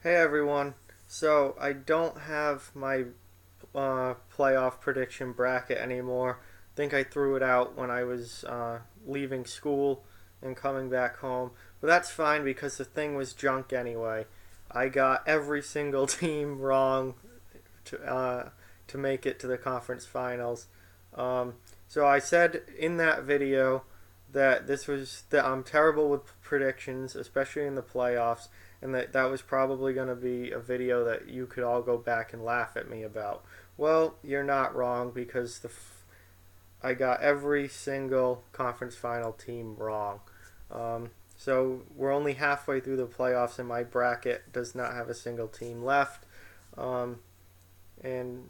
Hey everyone. So I don't have my playoff prediction bracket anymore. I think I threw it out when I was leaving school and coming back home. But that's fine because the thing was junk anyway. I got every single team wrong to make it to the conference finals. Um, so I said in that video that I'm terrible with predictions, especially in the playoffs, and that was probably going to be a video that you could all go back and laugh at me about. Well, you're not wrong because I got every single conference final team wrong. So we're only halfway through the playoffs, and my bracket does not have a single team left, um, and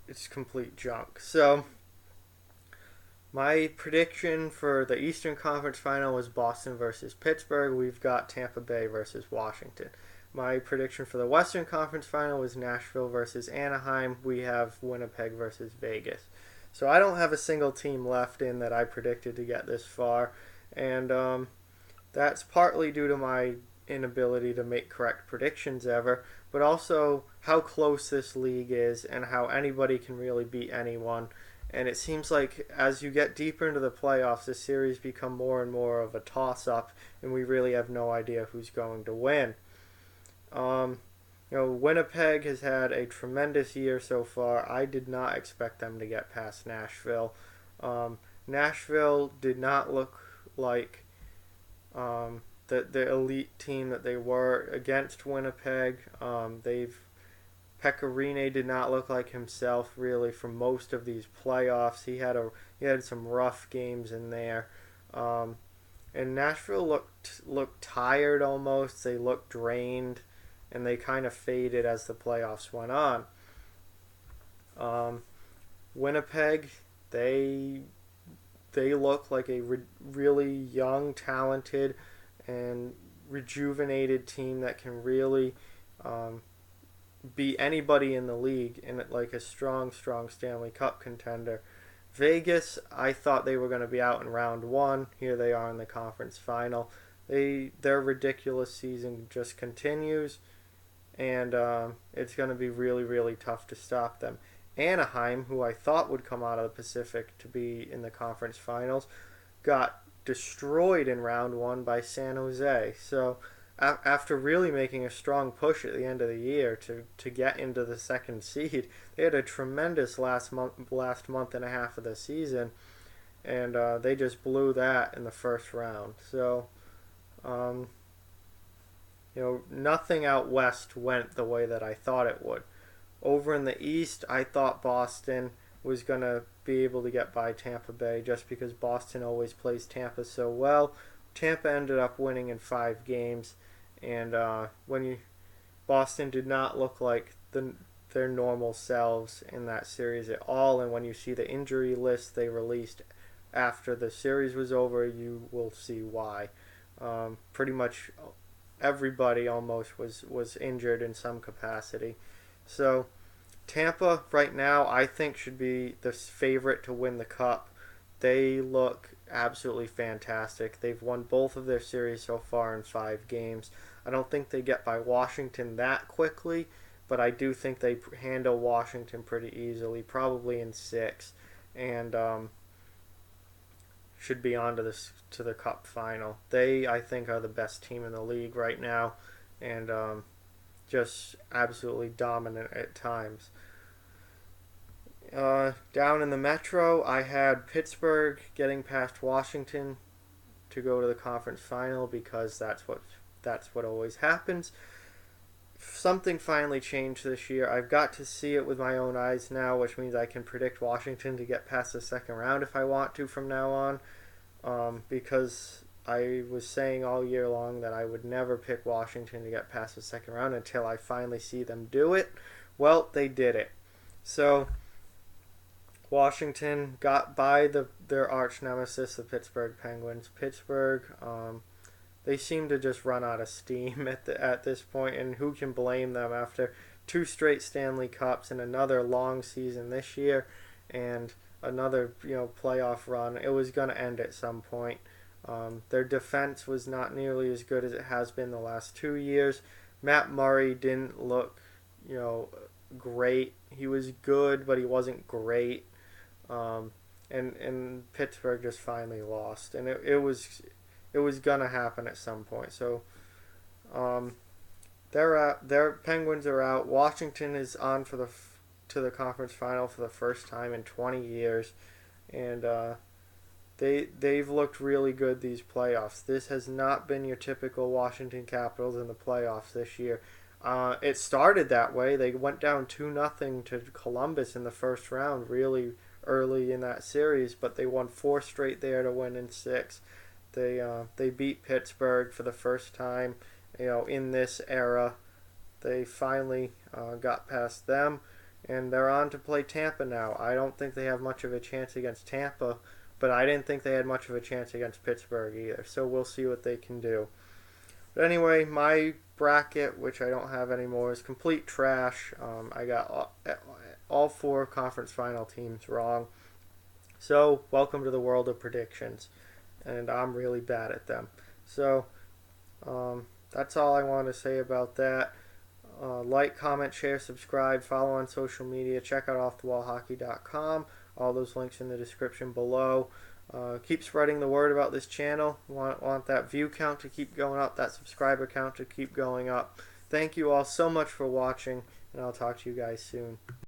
it's complete junk. So my prediction for the Eastern Conference Final was Boston versus Pittsburgh. We've got Tampa Bay versus Washington. My prediction for the Western Conference Final was Nashville versus Anaheim. We have Winnipeg versus Vegas. So I don't have a single team left in that I predicted to get this far, and that's partly due to my inability to make correct predictions ever, but also how close this league is and how anybody can really beat anyone. And it seems like as you get deeper into the playoffs, the series become more and more of a toss-up, and we really have no idea who's going to win. Um, Winnipeg has had a tremendous year so far. I did not expect them to get past Nashville. Um, Nashville did not look like the elite team that they were against Winnipeg. They've Pecorine did not look like himself really for most of these playoffs. He had some rough games in there, um, and Nashville looked tired almost. They looked drained, and they kind of faded as the playoffs went on. Um, Winnipeg, they they look like a really young, talented, and rejuvenated team that can really um, beat anybody in the league and like a strong Stanley Cup contender. Vegas, I thought they were going to be out in round one. Here they are in the conference final. Their ridiculous season just continues, and it's going to be really tough to stop them. Anaheim, who I thought would come out of the Pacific to be in the conference finals, got destroyed in round one by San Jose. So after really making a strong push at the end of the year to get into the second seed, they had a tremendous last month and a half of the season, and they just blew that in the first round. So um, nothing out west went the way that I thought it would. Over in the East, I thought Boston was going to be able to get by Tampa Bay just because Boston always plays Tampa so well. Tampa ended up winning in 5 games, and Boston did not look like their normal selves in that series at all. And when you see the injury list they released after the series was over, you will see why. Pretty much everybody almost was injured in some capacity. So Tampa right now I think should be the favorite to win the cup. They look absolutely fantastic. They've won both of their series so far in 5 games. I don't think they get by Washington that quickly, but I do think they handle Washington pretty easily, probably in 6, and should be on to the cup final. They I think are the best team in the league right now, and just absolutely dominant at times. Down in the Metro, I had Pittsburgh getting past Washington to go to the conference final because that's what always happens. Something finally changed this year. I've got to see it with my own eyes now, which means I can predict Washington to get past the second round if I want to from now on. Because I was saying all year long that I would never pick Washington to get past the second round until I finally see them do it. Well, they did it. So Washington got by their arch nemesis, the Pittsburgh Penguins. Pittsburgh, they seem to just run out of steam at this point, and who can blame them after 2 straight Stanley Cups and another long season this year, and another playoff run. It was going to end at some point. Their defense was not nearly as good as it has been the last 2 years. Matt Murray didn't look, you know, great. He was good, but he wasn't great. Um, and Pittsburgh just finally lost, and it was gonna happen at some point. So um, they're out. Their Penguins are out. Washington is on for to the conference final for the first time in 20 years, and they've looked really good these playoffs. This has not been your typical Washington Capitals in the playoffs this year. It started that way. They went down 2-0 to Columbus in the first round, really early in that series, but they won 4 straight there to win in 6. They beat Pittsburgh for the first time, you know, in this era. They finally got past them, and they're on to play Tampa now. I don't think they have much of a chance against Tampa, but I didn't think they had much of a chance against Pittsburgh either. So we'll see what they can do. But anyway, my bracket, which I don't have anymore, is complete trash. I got all 4 conference final teams wrong. So welcome to the world of predictions, and I'm really bad at them. So that's all I want to say about that. Like, comment, share, subscribe, follow on social media. Check out offthewallhockey.com. All those links in the description below. Keep spreading the word about this channel. Want that view count to keep going up, that subscriber count to keep going up. Thank you all so much for watching, and I'll talk to you guys soon.